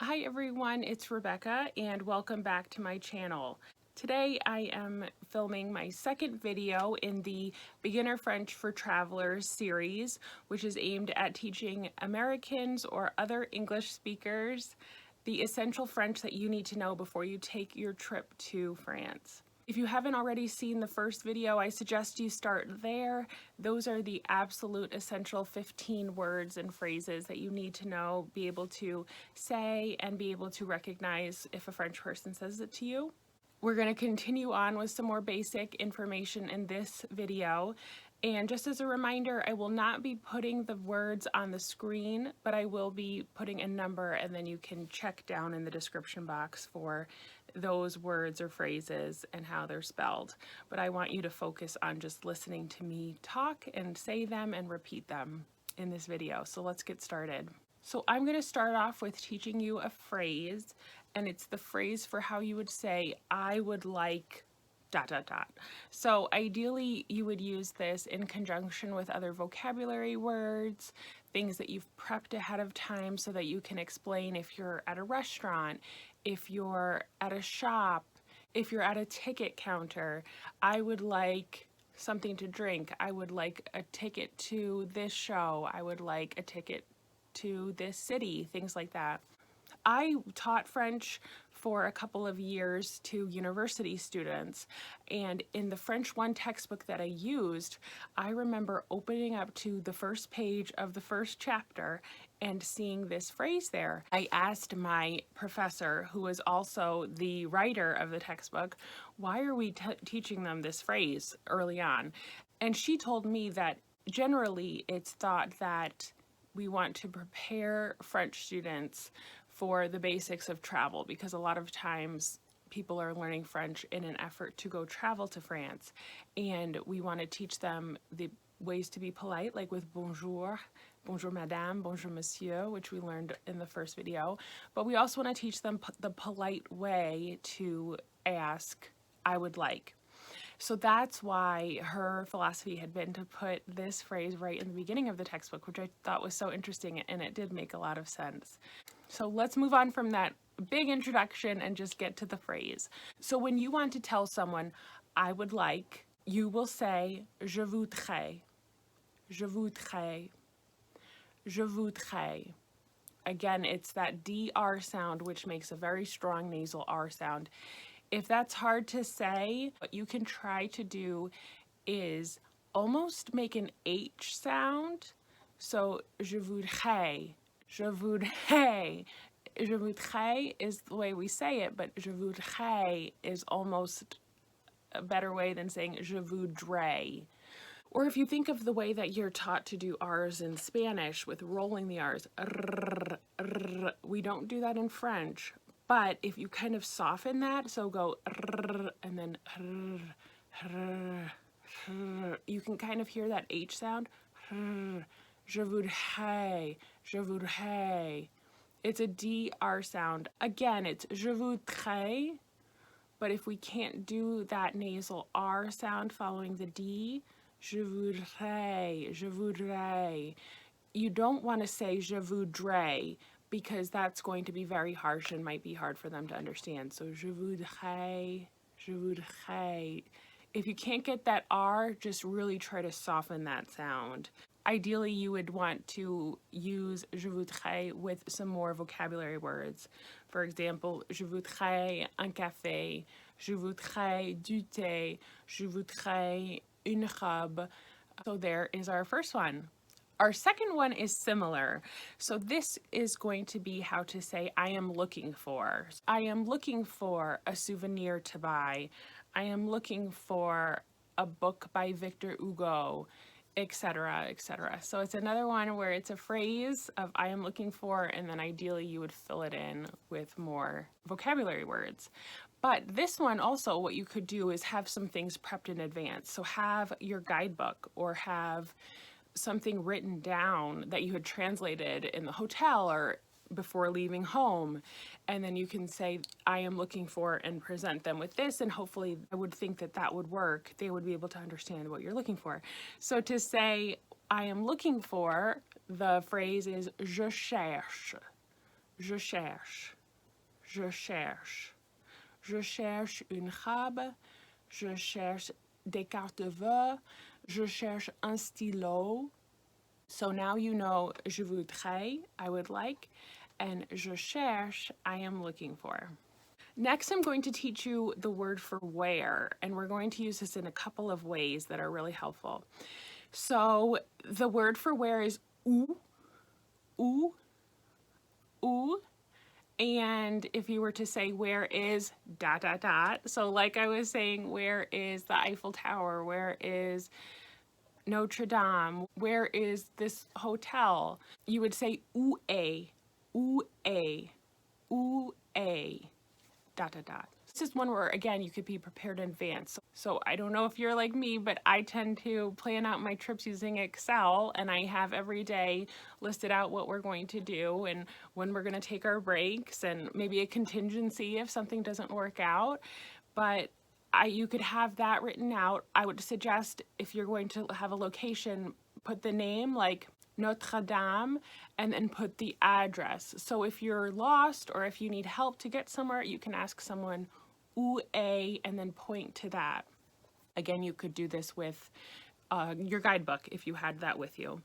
Hi everyone, it's Rebecca and welcome back to my channel. Today I am filming my second video in the Beginner French for Travelers series, which is aimed at teaching Americans or other English speakers the essential French that you need to know before you take your trip to France. If you haven't already seen the first video, I suggest you start there. Those are the absolute essential 15 words and phrases that you need to know, be able to say, and be able to recognize if a French person says it to you. We're going to continue on with some more basic information in this video. And just as a reminder, I will not be putting the words on the screen, but I will be putting a number and then you can check down in the description box for those words or phrases and how they're spelled. But I want you to focus on just listening to me talk and say them and repeat them in this video. So let's get started. So I'm going to start off with teaching you a phrase, and it's the phrase for how you would say, I would like ... So ideally you would use this in conjunction with other vocabulary words, things that you've prepped ahead of time so that you can explain if you're at a restaurant, if you're at a shop, if you're at a ticket counter. I would like something to drink. I would like a ticket to this show. I would like a ticket to this city, things like that. I taught French for a couple of years to university students, and in the French 1 textbook that I used, I remember opening up to the first page of the first chapter and seeing this phrase there. I asked my professor, who was also the writer of the textbook, why are we teaching them this phrase early on? And she told me that generally it's thought that we want to prepare French students for the basics of travel, because a lot of times people are learning French in an effort to go travel to France, and we want to teach them the ways to be polite, like with bonjour, bonjour madame, bonjour monsieur, which we learned in the first video, but we also want to teach them the polite way to ask, I would like. So that's why her philosophy had been to put this phrase right in the beginning of the textbook, which I thought was so interesting, and it did make a lot of sense. So let's move on from that big introduction and just get to the phrase. So when you want to tell someone, I would like, you will say, je voudrais, je voudrais, je voudrais. Again, it's that DR sound, which makes a very strong nasal R sound. If that's hard to say, what you can try to do is almost make an H sound. So, je voudrais, je voudrais. Je voudrais is the way we say it, but je voudrais is almost a better way than saying je voudrais. Or if you think of the way that you're taught to do R's in Spanish with rolling the R's, we don't do that in French. But if you kind of soften that, so go and then you can kind of hear that H sound. Je voudrais, je voudrais. It's a DR sound. Again, it's je voudrais, but if we can't do that nasal R sound following the D, je voudrais, je voudrais. You don't want to say je voudrais, because that's going to be very harsh and might be hard for them to understand. So je voudrais, je voudrais. If you can't get that R, just really try to soften that sound. Ideally, you would want to use je voudrais with some more vocabulary words. For example, je voudrais un café, je voudrais du thé, je voudrais une robe. So there is our first one. Our second one is similar. So this is going to be how to say I am looking for. I am looking for a souvenir to buy. I am looking for a book by Victor Hugo, etc., etc. So it's another one where it's a phrase of I am looking for, and then ideally you would fill it in with more vocabulary words. But this one also, what you could do is have some things prepped in advance. So have your guidebook or have something written down that you had translated in the hotel or before leaving home, and then you can say I am looking for and present them with this, and hopefully I would think that that would work. They would be able to understand what you're looking for. So to say I am looking for, the phrase is je cherche, je cherche. je cherche. Je cherche une robe. Je cherche des cartes de voeux. Je cherche un stylo. So now you know je voudrais, I would like, and je cherche, I am looking for. Next, I'm going to teach you the word for where, and we're going to use this in a couple of ways that are really helpful. So the word for where is où, où, où. And if you were to say, where is ... So like I was saying, where is the Eiffel Tower? Where is Notre Dame? Where is this hotel? You would say où est, où est, où est, ... This is one where, again, you could be prepared in advance. So I don't know if you're like me, but I tend to plan out my trips using Excel, and I have every day listed out what we're going to do and when we're going to take our breaks and maybe a contingency if something doesn't work out. But you could have that written out. I would suggest if you're going to have a location, put the name like Notre Dame and then put the address. So if you're lost or if you need help to get somewhere, you can ask someone où est and then point to that. Again, you could do this with your guidebook if you had that with you.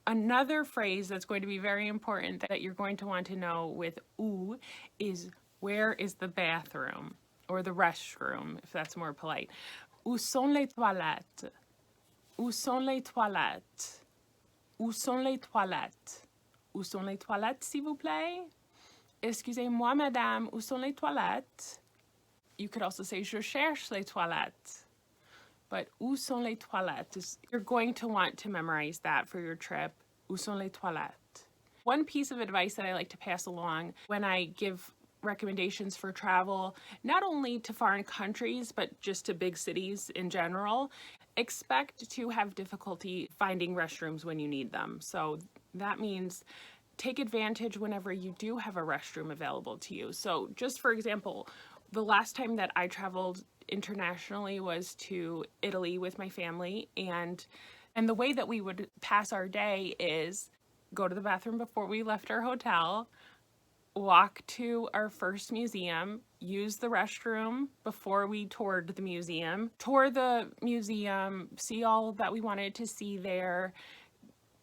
Another phrase that's going to be very important that you're going to want to know with où is where is the bathroom or the restroom, if that's more polite. Où sont les toilettes? Où sont les toilettes? Où sont les toilettes? Où sont les toilettes, s'il vous plaît? Excusez-moi, madame, où sont les toilettes? You could also say, je cherche les toilettes. But où sont les toilettes? You're going to want to memorize that for your trip. Où sont les toilettes? One piece of advice that I like to pass along when I give recommendations for travel, not only to foreign countries, but just to big cities in general, expect to have difficulty finding restrooms when you need them. So that means take advantage whenever you do have a restroom available to you. So just for example, the last time that I traveled internationally was to Italy with my family, and the way that we would pass our day is go to the bathroom before we left our hotel, walk to our first museum, use the restroom before we toured the museum, tour the museum, see all that we wanted to see there,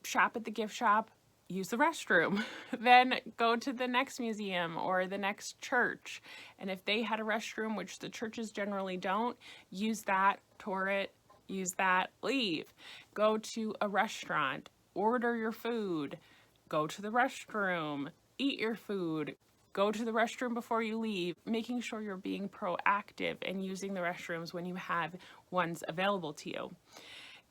shop at the gift shop, use the restroom, then go to the next museum or the next church. And if they had a restroom, which the churches generally don't, use that, tour it, use that, leave. Go to a restaurant, order your food, go to the restroom, eat your food, go to the restroom before you leave, making sure you're being proactive and using the restrooms when you have ones available to you.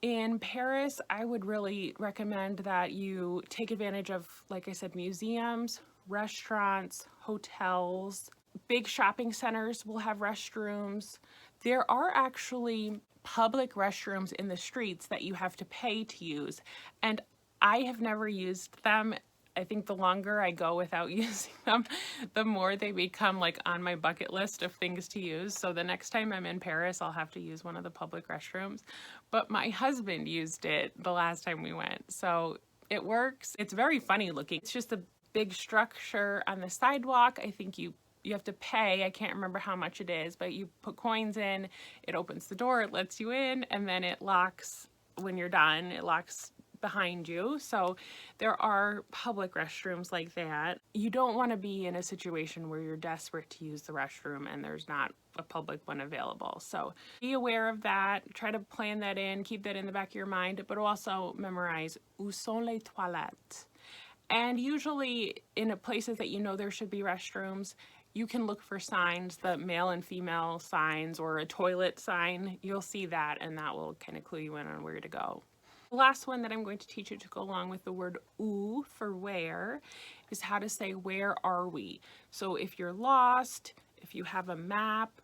In Paris, I would really recommend that you take advantage of, like I said, museums, restaurants, hotels. Big shopping centers will have restrooms. There are actually public restrooms in the streets that you have to pay to use, and I have never used them. I think the longer I go without using them, the more they become like on my bucket list of things to use. So the next time I'm in Paris, I'll have to use one of the public restrooms. But my husband used it the last time we went. So it works. It's very funny looking. It's just a big structure on the sidewalk. I think you have to pay. I can't remember how much it is, but you put coins in, it opens the door, it lets you in, and then it locks when you're done. It locks behind you. So there are public restrooms like that. You don't want to be in a situation where you're desperate to use the restroom and there's not a public one available. So be aware of that. Try to plan that in, keep that in the back of your mind, but also memorize où sont les toilettes. And usually in places that you know there should be restrooms, you can look for signs, the male and female signs or a toilet sign. You'll see that, and that will kind of clue you in on where to go. The last one that I'm going to teach you to go along with the word où for where is how to say where are we. So if you're lost, if you have a map,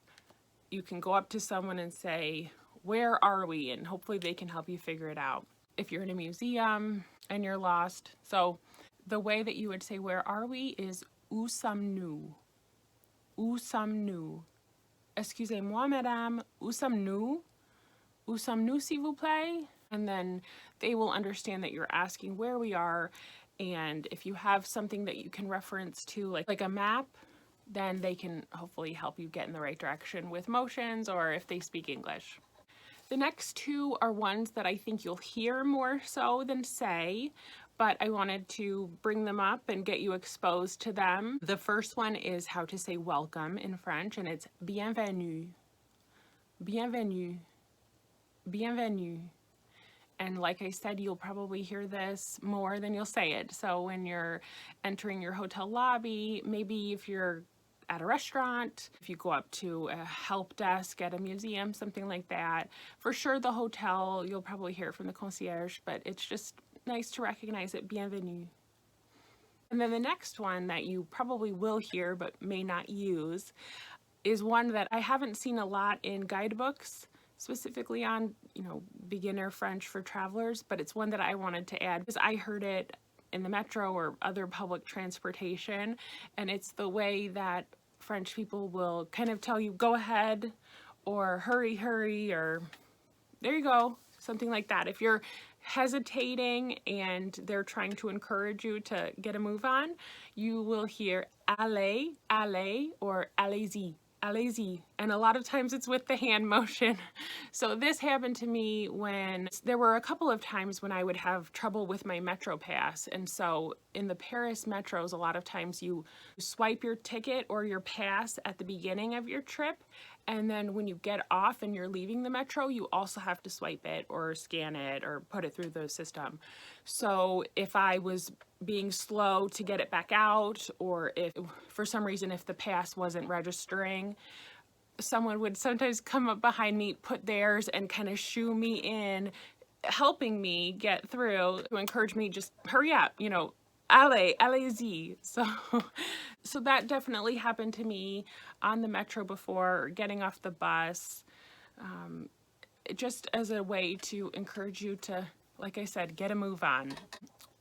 you can go up to someone and say, where are we? And hopefully they can help you figure it out. If you're in a museum and you're lost, so the way that you would say where are we is où sommes-nous? Où sommes-nous? Excusez-moi, madame, où sommes-nous? Où sommes-nous, s'il vous plaît? And then they will understand that you're asking where we are. And if you have something that you can reference to, like a map, then they can hopefully help you get in the right direction with motions or if they speak English. The next two are ones that I think you'll hear more so than say, but I wanted to bring them up and get you exposed to them. The first one is how to say welcome in French, and it's bienvenue, bienvenue, bienvenue. And like I said, you'll probably hear this more than you'll say it. So when you're entering your hotel lobby, maybe if you're at a restaurant, if you go up to a help desk at a museum, something like that, for sure the hotel, you'll probably hear it from the concierge, but it's just nice to recognize it, bienvenue. And then the next one that you probably will hear but may not use is one that I haven't seen a lot in guidebooks, specifically on, beginner French for travelers, but it's one that I wanted to add because I heard it in the metro or other public transportation, and it's the way that French people will kind of tell you, go ahead, or hurry, hurry, or there you go, something like that. If you're hesitating and they're trying to encourage you to get a move on, you will hear allez, allez, or allez-y. Allez-y, and a lot of times it's with the hand motion. So this happened to me when there were a couple of times when I would have trouble with my metro pass, and so in the Paris metros a lot of times you swipe your ticket or your pass at the beginning of your trip, and then when you get off and you're leaving the metro you also have to swipe it or scan it or put it through the system. So if I was being slow to get it back out, or if for some reason if the pass wasn't registering, someone would sometimes come up behind me, put theirs, and kind of shoo me in, helping me get through to encourage me, just hurry up, allez-y. So that definitely happened to me on the metro before, or getting off the bus, just as a way to encourage you to, like I said, get a move on.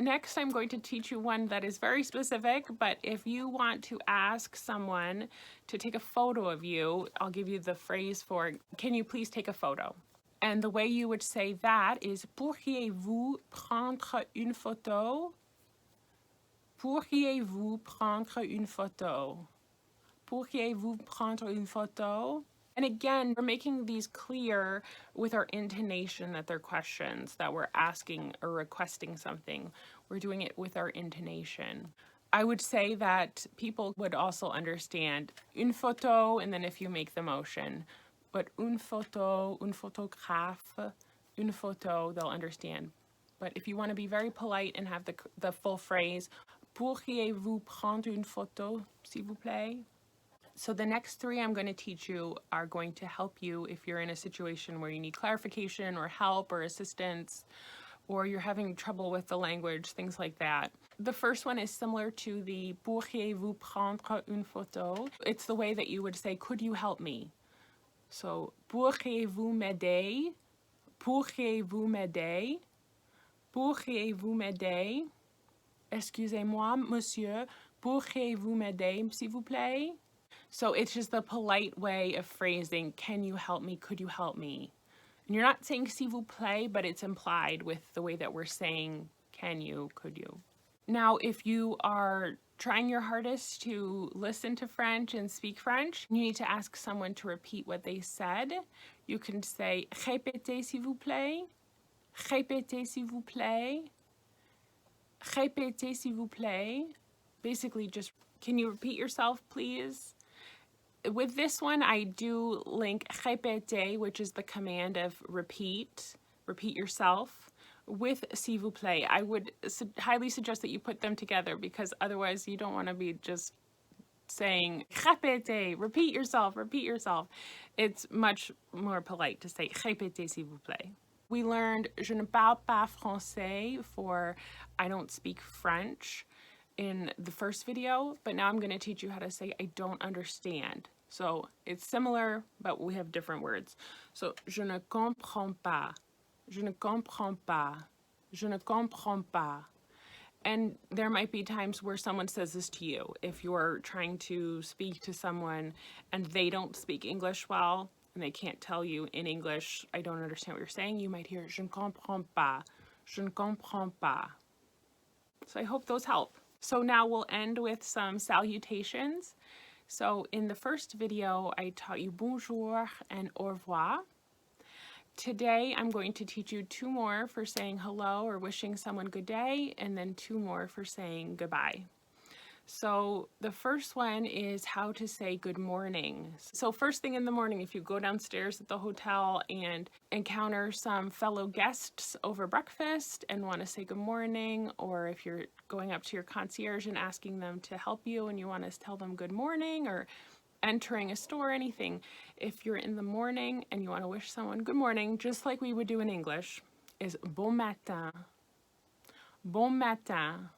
Next, I'm going to teach you one that is very specific, but if you want to ask someone to take a photo of you, I'll give you the phrase for, can you please take a photo? And the way you would say that is, pourriez-vous prendre une photo? Pourriez-vous prendre une photo? Pourriez-vous prendre une photo? And again, we're making these clear with our intonation that they're questions, that we're asking or requesting something. We're doing it with our intonation. I would say that people would also understand une photo, and then if you make the motion, but une photo, un photographe, une photo, they'll understand. But if you want to be very polite and have the full phrase, pourriez-vous prendre une photo, s'il vous plaît? So the next three I'm going to teach you are going to help you if you're in a situation where you need clarification or help or assistance, or you're having trouble with the language, things like that. The first one is similar to the pourriez-vous prendre une photo. It's the way that you would say, could you help me? So, pourriez-vous m'aider? Pourriez-vous m'aider? Pourriez-vous m'aider? Excusez-moi, monsieur, pourriez-vous m'aider, s'il vous plaît? So it's just the polite way of phrasing, can you help me, could you help me? And you're not saying s'il vous plaît, but it's implied with the way that we're saying, can you, could you? Now, if you are trying your hardest to listen to French and speak French, you need to ask someone to repeat what they said. You can say, répétez s'il vous plaît, répétez s'il vous plaît, répétez s'il vous plaît. Basically just, can you repeat yourself, please? With this one, I do link répétez, which is the command of repeat yourself, with s'il vous plaît. I would highly suggest that you put them together, because otherwise you don't want to be just saying répétez, repeat yourself. It's much more polite to say répétez s'il vous plaît. We learned je ne parle pas français for I don't speak French in the first video, but now I'm going to teach you how to say I don't understand. So it's similar, but we have different words. So je ne comprends pas, je ne comprends pas, je ne comprends pas. And there might be times where someone says this to you. If you're trying to speak to someone and they don't speak English well, and they can't tell you in English, I don't understand what you're saying, you might hear je ne comprends pas, je ne comprends pas. So I hope those help. So now we'll end with some salutations. So in the first video, I taught you bonjour and au revoir. Today, I'm going to teach you 2 more for saying hello or wishing someone good day, and then 2 more for saying goodbye. So the first one is how to say good morning. So first thing in the morning, if you go downstairs at the hotel and encounter some fellow guests over breakfast and want to say good morning, or if you're going up to your concierge and asking them to help you and you want to tell them good morning, or entering a store, anything, if you're in the morning and you want to wish someone good morning, just like we would do in English, is bon matin, bon matin,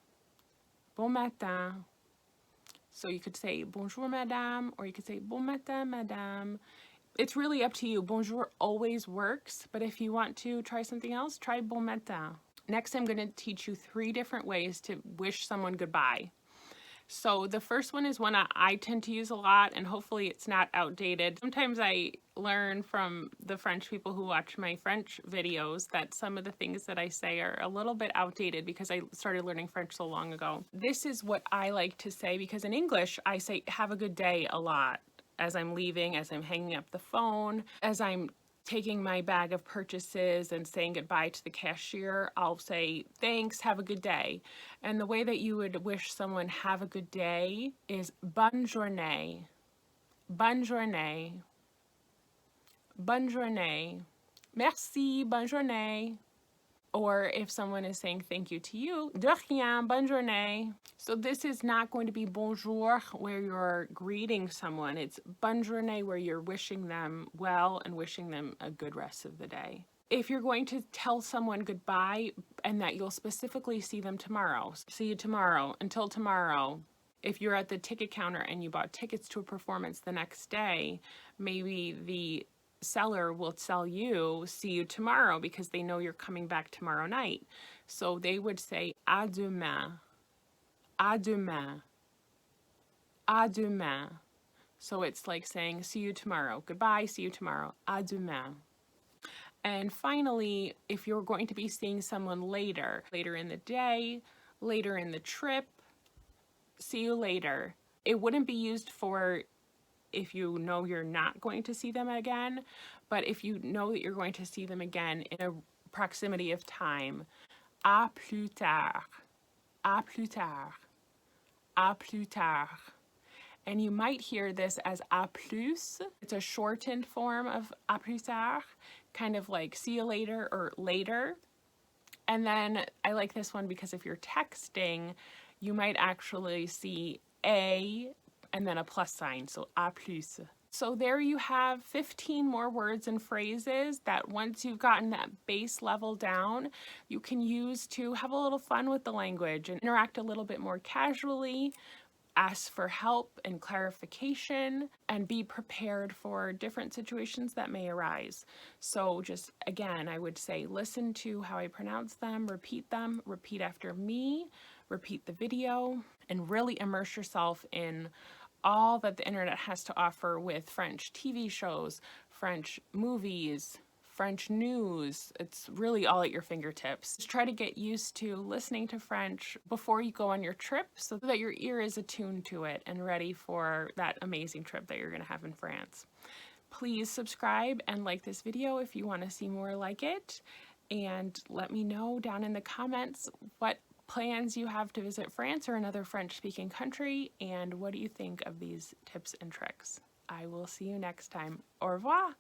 bon matin. So you could say bonjour madame, or you could say bon matin madame. It's really up to you. Bonjour always works, but if you want to try something else, try bon matin. Next, I'm going to teach you 3 different ways to wish someone goodbye. So the first one is one I tend to use a lot, and hopefully it's not outdated. Sometimes I learn from the French people who watch my French videos that some of the things that I say are a little bit outdated because I started learning French so long ago. This is what I like to say, because in English I say have a good day a lot as I'm leaving, as I'm hanging up the phone, as I'm taking my bag of purchases and saying goodbye to the cashier. I'll say, thanks, have a good day. And the way that you would wish someone have a good day is bonne journée, bonne journée, bonne journée, merci, bonne journée. Or if someone is saying thank you to you, de rien, bonne journée. So this is not going to be bonjour where you're greeting someone. It's bonne journée where you're wishing them well and wishing them a good rest of the day. If you're going to tell someone goodbye and that you'll specifically see them tomorrow, see you tomorrow, until tomorrow. If you're at the ticket counter and you bought tickets to a performance the next day, maybe the seller will tell you, see you tomorrow, because they know you're coming back tomorrow night. So they would say, à demain, à demain, à demain. So it's like saying, see you tomorrow, goodbye, see you tomorrow, à demain. And finally, if you're going to be seeing someone later in the day, later in the trip, see you later. It wouldn't be used for if you know you're not going to see them again, but if you know that you're going to see them again in a proximity of time, à plus tard, à plus tard, à plus tard. And you might hear this as à plus. It's a shortened form of à plus tard, kind of like see you later or later. And then I like this one because if you're texting, you might actually see a and then a plus sign, so à plus. So there you have 15 more words and phrases that once you've gotten that base level down, you can use to have a little fun with the language and interact a little bit more casually, ask for help and clarification, and be prepared for different situations that may arise. So just, again, I would say listen to how I pronounce them, repeat after me, repeat the video, and really immerse yourself in all that the internet has to offer with French TV shows, French movies, French news. It's really all at your fingertips. Just try to get used to listening to French before you go on your trip so that your ear is attuned to it and ready for that amazing trip that you're going to have in France. Please subscribe and like this video if you want to see more like it, and let me know down in the comments what plans you have to visit France or another French-speaking country, and what do you think of these tips and tricks. I will see you next time. Au revoir!